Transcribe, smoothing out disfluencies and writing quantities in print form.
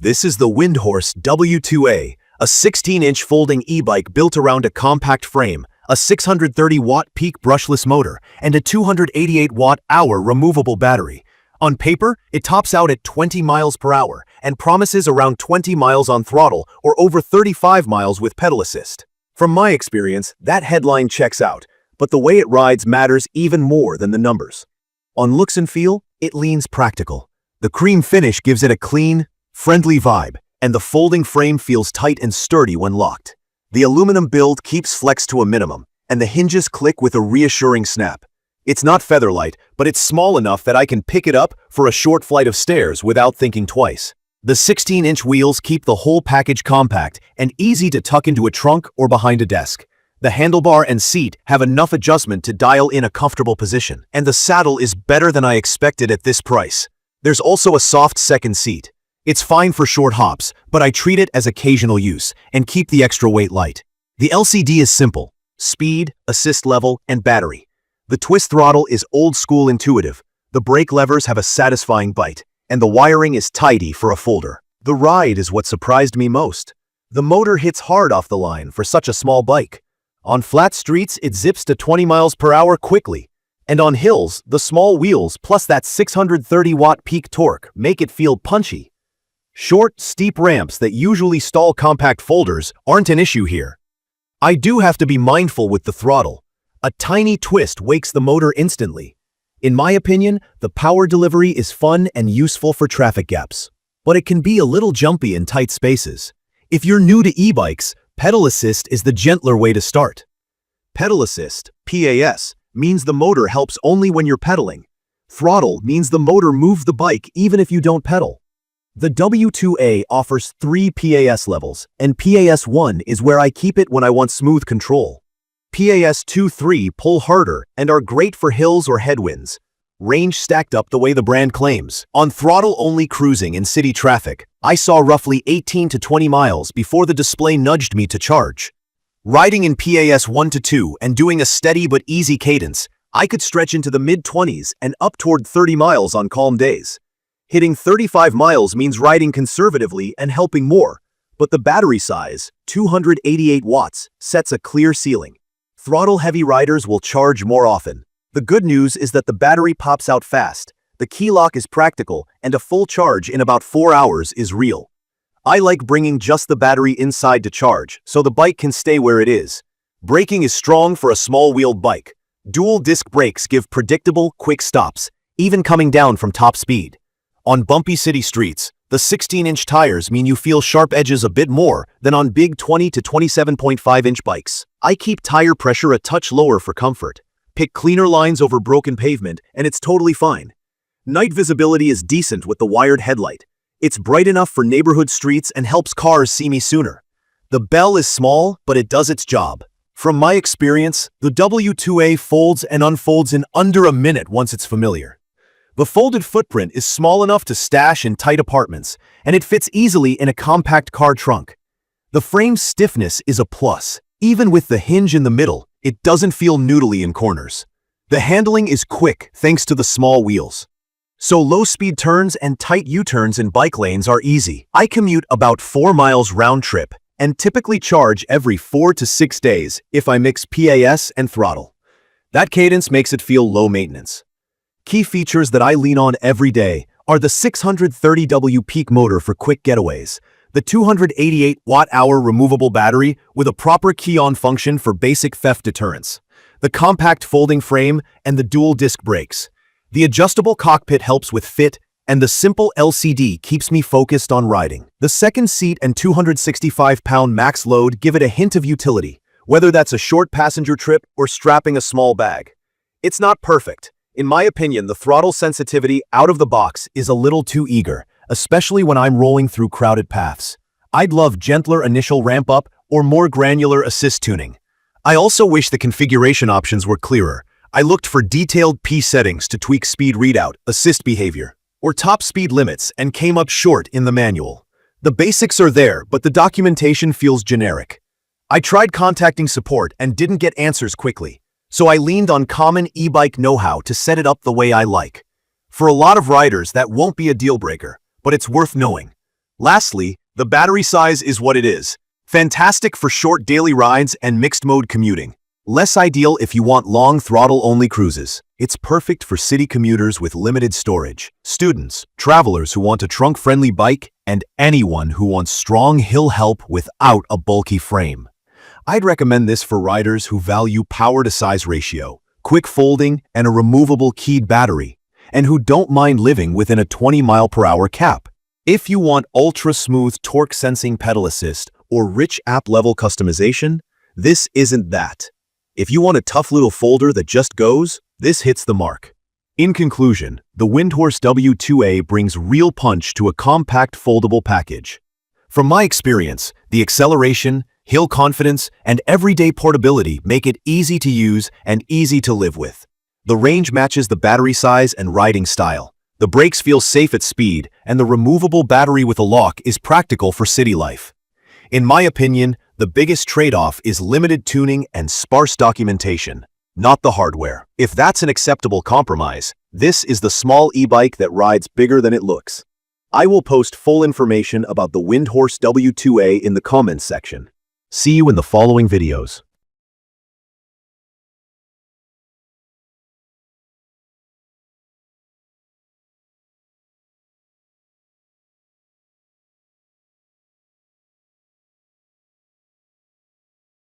This is the WINDHORSE W2A, a 16-inch folding e-bike built around a compact frame, a 630-watt peak brushless motor, and a 288-watt-hour removable battery. On paper, it tops out at 20 miles per hour and promises around 20 miles on throttle or over 35 miles with pedal assist. From my experience, that headline checks out, but the way it rides matters even more than the numbers. On looks and feel, it leans practical. The cream finish gives it a clean, friendly vibe, and the folding frame feels tight and sturdy when locked. The aluminum build keeps flex to a minimum, and the hinges click with a reassuring snap. It's not featherlight, but it's small enough that I can pick it up for a short flight of stairs without thinking twice. The 16-inch wheels keep the whole package compact and easy to tuck into a trunk or behind a desk. The handlebar and seat have enough adjustment to dial in a comfortable position, and the saddle is better than I expected at this price. There's also a soft second seat. It's fine for short hops, but I treat it as occasional use and keep the extra weight light. The LCD is simple: speed, assist level, and battery. The twist throttle is old-school intuitive. The brake levers have a satisfying bite, and the wiring is tidy for a folder. The ride is what surprised me most. The motor hits hard off the line for such a small bike. On flat streets, it zips to 20 miles per hour quickly. And on hills, the small wheels plus that 630-watt peak torque make it feel punchy. Short, steep ramps that usually stall compact folders aren't an issue here. I do have to be mindful with the throttle. A tiny twist wakes the motor instantly. In my opinion, the power delivery is fun and useful for traffic gaps, but it can be a little jumpy in tight spaces. If you're new to e-bikes, pedal assist is the gentler way to start. Pedal assist, PAS, means the motor helps only when you're pedaling. Throttle means the motor moves the bike even if you don't pedal. The W2A offers 3 PAS levels, and PAS 1 is where I keep it when I want smooth control. PAS 2-3 pull harder and are great for hills or headwinds. Range stacked up the way the brand claims. On throttle-only cruising in city traffic, I saw roughly 18 to 20 miles before the display nudged me to charge. Riding in PAS 1-2 and doing a steady but easy cadence, I could stretch into the mid-20s and up toward 30 miles on calm days. Hitting 35 miles means riding conservatively and helping more, but the battery size, 288 watts, sets a clear ceiling. Throttle-heavy riders will charge more often. The good news is that the battery pops out fast, the key lock is practical, and a full charge in about 4 hours is real. I like bringing just the battery inside to charge, so the bike can stay where it is. Braking is strong for a small-wheeled bike. Dual-disc brakes give predictable, quick stops, even coming down from top speed. On bumpy city streets, the 16-inch tires mean you feel sharp edges a bit more than on big 20 to 27.5-inch bikes. I keep tire pressure a touch lower for comfort. Pick cleaner lines over broken pavement, and it's totally fine. Night visibility is decent with the wired headlight. It's bright enough for neighborhood streets and helps cars see me sooner. The bell is small, but it does its job. From my experience, the W2A folds and unfolds in under a minute once it's familiar. The folded footprint is small enough to stash in tight apartments, and it fits easily in a compact car trunk. The frame's stiffness is a plus. Even with the hinge in the middle, it doesn't feel noodly in corners. The handling is quick thanks to the small wheels. So low-speed turns and tight U-turns in bike lanes are easy. I commute about 4 miles round trip and typically charge every 4 to 6 days if I mix PAS and throttle. That cadence makes it feel low maintenance. Key features that I lean on every day are the 630W peak motor for quick getaways, the 288-watt-hour removable battery with a proper key-on function for basic theft deterrence, the compact folding frame, and the dual-disc brakes. The adjustable cockpit helps with fit, and the simple LCD keeps me focused on riding. The second seat and 265-pound max load give it a hint of utility, whether that's a short passenger trip or strapping a small bag. It's not perfect. In my opinion, the throttle sensitivity out of the box is a little too eager, especially when I'm rolling through crowded paths. I'd love gentler initial ramp-up or more granular assist tuning. I also wish the configuration options were clearer. I looked for detailed P settings to tweak speed readout, assist behavior, or top speed limits and came up short in the manual. The basics are there, but the documentation feels generic. I tried contacting support and didn't get answers quickly. So I leaned on common e-bike know-how to set it up the way I like. For a lot of riders, that won't be a deal breaker, but it's worth knowing. Lastly, the battery size is what it is. Fantastic for short daily rides and mixed-mode commuting. Less ideal if you want long throttle-only cruises. It's perfect for city commuters with limited storage, students, travelers who want a trunk-friendly bike, and anyone who wants strong hill help without a bulky frame. I'd recommend this for riders who value power-to-size ratio, quick folding, and a removable keyed battery, and who don't mind living within a 20-mile-per-hour cap. If you want ultra-smooth torque-sensing pedal assist or rich app-level customization, this isn't that. If you want a tough little folder that just goes, this hits the mark. In conclusion, the WINDHORSE W2A brings real punch to a compact foldable package. From my experience, the acceleration, hill confidence, and everyday portability make it easy to use and easy to live with. The range matches the battery size and riding style. The brakes feel safe at speed, and the removable battery with a lock is practical for city life. In my opinion, the biggest trade-off is limited tuning and sparse documentation, not the hardware. If that's an acceptable compromise, this is the small e-bike that rides bigger than it looks. I will post full information about the WINDHORSE W2A in the comments section. See you in the following videos.